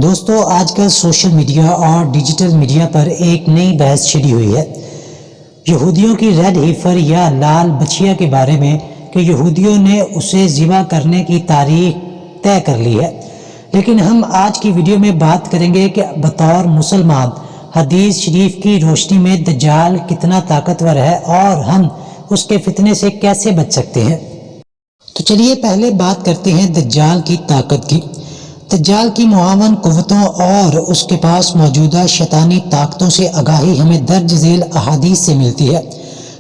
دوستو آج کل سوشل میڈیا اور ڈیجیٹل میڈیا پر ایک نئی بحث چھڑی ہوئی ہے یہودیوں کی ریڈ ہیفر یا لال بچیا کے بارے میں کہ یہودیوں نے اسے ذبح کرنے کی تاریخ طے کر لی ہے۔ لیکن ہم آج کی ویڈیو میں بات کریں گے کہ بطور مسلمان حدیث شریف کی روشنی میں دجال کتنا طاقتور ہے اور ہم اس کے فتنے سے کیسے بچ سکتے ہیں۔ تو چلیے پہلے بات کرتے ہیں دجال کی طاقت کی۔ دجال کی معاون قوتوں اور اس کے پاس موجودہ شیطانی طاقتوں سے آگاہی ہمیں درج ذیل احادیث سے ملتی ہے۔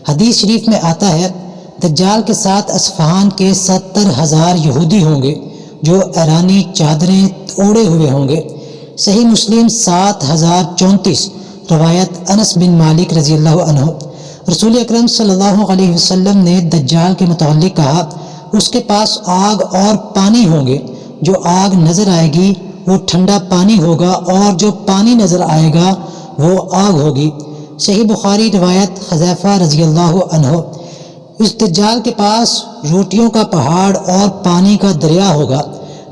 حدیث شریف میں آتا ہے دجال کے ساتھ اصفہان کے 70,000 یہودی ہوں گے جو ایرانی چادریں اوڑے ہوئے ہوں گے۔ صحیح مسلم 7034 روایت انس بن مالک رضی اللہ عنہ۔ رسول اکرم صلی اللہ علیہ وسلم نے دجال کے متعلق کہا اس کے پاس آگ اور پانی ہوں گے، جو آگ نظر آئے گی وہ ٹھنڈا پانی ہوگا اور جو پانی نظر آئے گا وہ آگ ہوگی۔ صحیح بخاری روایت حذیفہ رضی اللہ عنہ۔ اس دجال کے پاس روٹیوں کا پہاڑ اور پانی کا دریا ہوگا،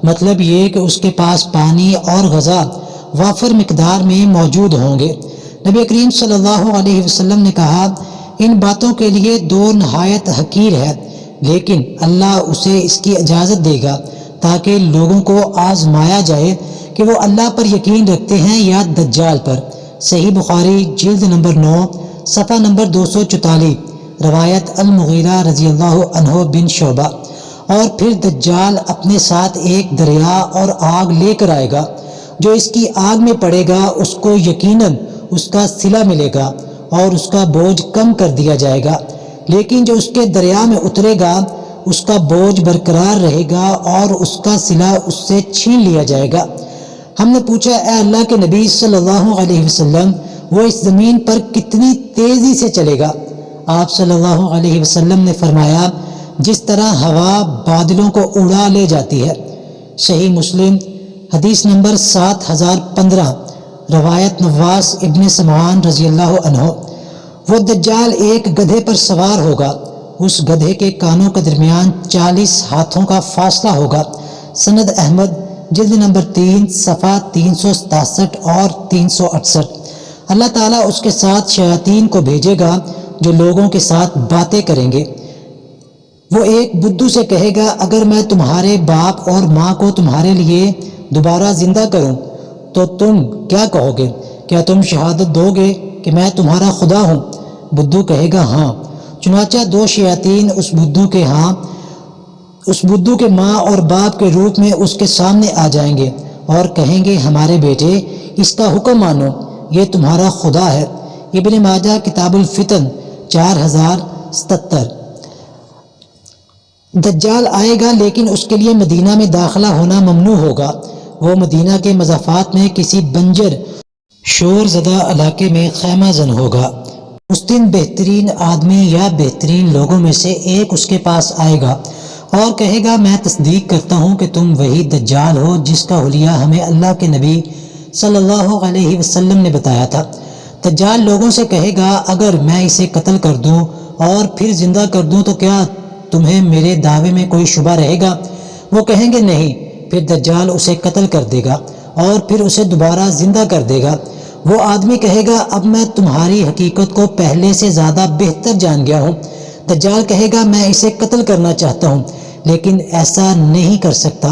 مطلب یہ کہ اس کے پاس پانی اور غذا وافر مقدار میں موجود ہوں گے۔ نبی کریم صلی اللہ علیہ وسلم نے کہا ان باتوں کے لیے دو نہایت حقیر ہے، لیکن اللہ اسے اس کی اجازت دے گا تاکہ لوگوں کو آزمایا جائے کہ وہ اللہ پر یقین رکھتے ہیں یا دجال پر۔ صحیح بخاری جلد نمبر 9 صفحہ نمبر 244 روایت المغیرہ رضی اللہ عنہ بن شعبہ۔ اور پھر دجال اپنے ساتھ ایک دریا اور آگ لے کر آئے گا، جو اس کی آگ میں پڑے گا اس کو یقیناً اس کا صلہ ملے گا اور اس کا بوجھ کم کر دیا جائے گا، لیکن جو اس کے دریا میں اترے گا اس کا بوجھ برقرار رہے گا اور اس کا صلہ اس سے چھین لیا جائے گا۔ ہم نے پوچھا اے اللہ کے نبی صلی اللہ علیہ وسلم وہ اس زمین پر کتنی تیزی سے چلے گا؟ آپ صلی اللہ علیہ وسلم نے فرمایا جس طرح ہوا بادلوں کو اڑا لے جاتی ہے۔ صحیح مسلم حدیث نمبر 7015 روایت نواس ابن سمعان رضی اللہ عنہ۔ وہ دجال ایک گدھے پر سوار ہوگا، اس گدھے کے کانوں کے درمیان 40 ہاتھوں کا فاصلہ ہوگا۔ سند احمد جلد نمبر 3 صفحہ 367 اور 368۔ اللہ تعالیٰ اس کے ساتھ شیاطین کو بھیجے گا جو لوگوں کے ساتھ باتیں کریں گے۔ وہ ایک بدھو سے کہے گا اگر میں تمہارے باپ اور ماں کو تمہارے لیے دوبارہ زندہ کروں تو تم کیا کہو گے؟ کیا تم شہادت دو گے کہ میں تمہارا خدا ہوں؟ بدھو کہے گا ہاں۔ چنانچہ دو شیاطین اس بدھو کے ماں اور باپ کے روپ میں اس کے سامنے آ جائیں گے اور کہیں گے ہمارے بیٹے اس کا حکم مانو، یہ تمہارا خدا ہے۔ ابن ماجہ کتاب الفتن 4077۔ دجال آئے گا لیکن اس کے لیے مدینہ میں داخلہ ہونا ممنوع ہوگا۔ وہ مدینہ کے مضافات میں کسی بنجر شور زدہ علاقے میں خیمہ زن ہوگا۔ اس دن بہترین آدمی یا بہترین لوگوں میں سے ایک اس کے پاس آئے گا اور کہے گا میں تصدیق کرتا ہوں کہ تم وہی دجال ہو جس کا حلیہ ہمیں اللہ کے نبی صلی اللہ علیہ وسلم نے بتایا تھا۔ دجال لوگوں سے کہے گا اگر میں اسے قتل کر دوں اور پھر زندہ کر دوں تو کیا تمہیں میرے دعوے میں کوئی شبہ رہے گا؟ وہ کہیں گے نہیں۔ پھر دجال اسے قتل کر دے گا اور پھر اسے دوبارہ زندہ کر دے گا۔ وہ آدمی کہے گا اب میں تمہاری حقیقت کو پہلے سے زیادہ بہتر جان گیا ہوں۔ دجال کہے گا میں اسے قتل کرنا چاہتا ہوں لیکن ایسا نہیں کر سکتا۔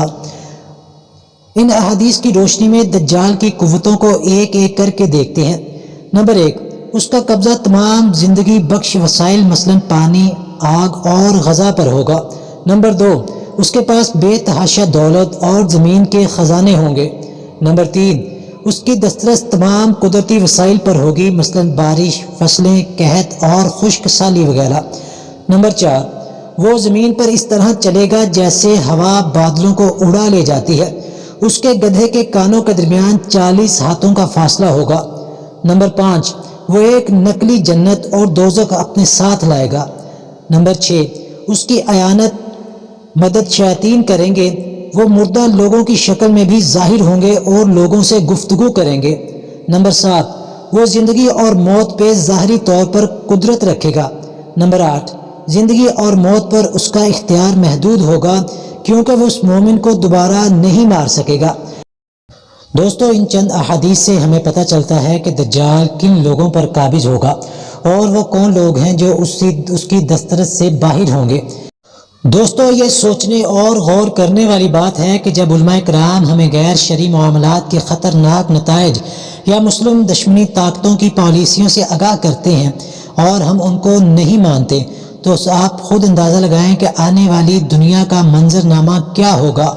ان احادیث کی روشنی میں دجال کی قوتوں کو ایک ایک کر کے دیکھتے ہیں۔ نمبر 1، اس کا قبضہ تمام زندگی بخش وسائل مثلا پانی، آگ اور غذا پر ہوگا۔ نمبر 2، اس کے پاس بے تحاشا دولت اور زمین کے خزانے ہوں گے۔ نمبر 3، اس کی دسترس تمام قدرتی وسائل پر ہوگی مثلا بارش، فصلیں، قحط اور خشک سالی وغیرہ۔ نمبر 4، وہ زمین پر اس طرح چلے گا جیسے ہوا بادلوں کو اڑا لے جاتی ہے۔ اس کے گدھے کے کانوں کے درمیان 40 ہاتھوں کا فاصلہ ہوگا۔ نمبر 5، وہ ایک نقلی جنت اور دوزخ اپنے ساتھ لائے گا۔ نمبر 6، اس کی اعانت مدد شیاطین کریں گے، وہ مردہ لوگوں کی شکل میں بھی ظاہر ہوں گے اور لوگوں سے گفتگو کریں گے۔ نمبر 7، وہ زندگی اور موت پہ ظاہری طور پر قدرت رکھے گا۔ نمبر 8، زندگی اور موت پر اس کا اختیار محدود ہوگا کیونکہ وہ اس مومن کو دوبارہ نہیں مار سکے گا۔ دوستو ان چند احادیث سے ہمیں پتہ چلتا ہے کہ دجال کن لوگوں پر قابض ہوگا اور وہ کون لوگ ہیں جو اس کی دسترس سے باہر ہوں گے۔ دوستو یہ سوچنے اور غور کرنے والی بات ہے کہ جب علماء کرام ہمیں غیر شرعی معاملات کے خطرناک نتائج یا مسلم دشمنی طاقتوں کی پالیسیوں سے آگاہ کرتے ہیں اور ہم ان کو نہیں مانتے، تو آپ خود اندازہ لگائیں کہ آنے والی دنیا کا منظرنامہ کیا ہوگا۔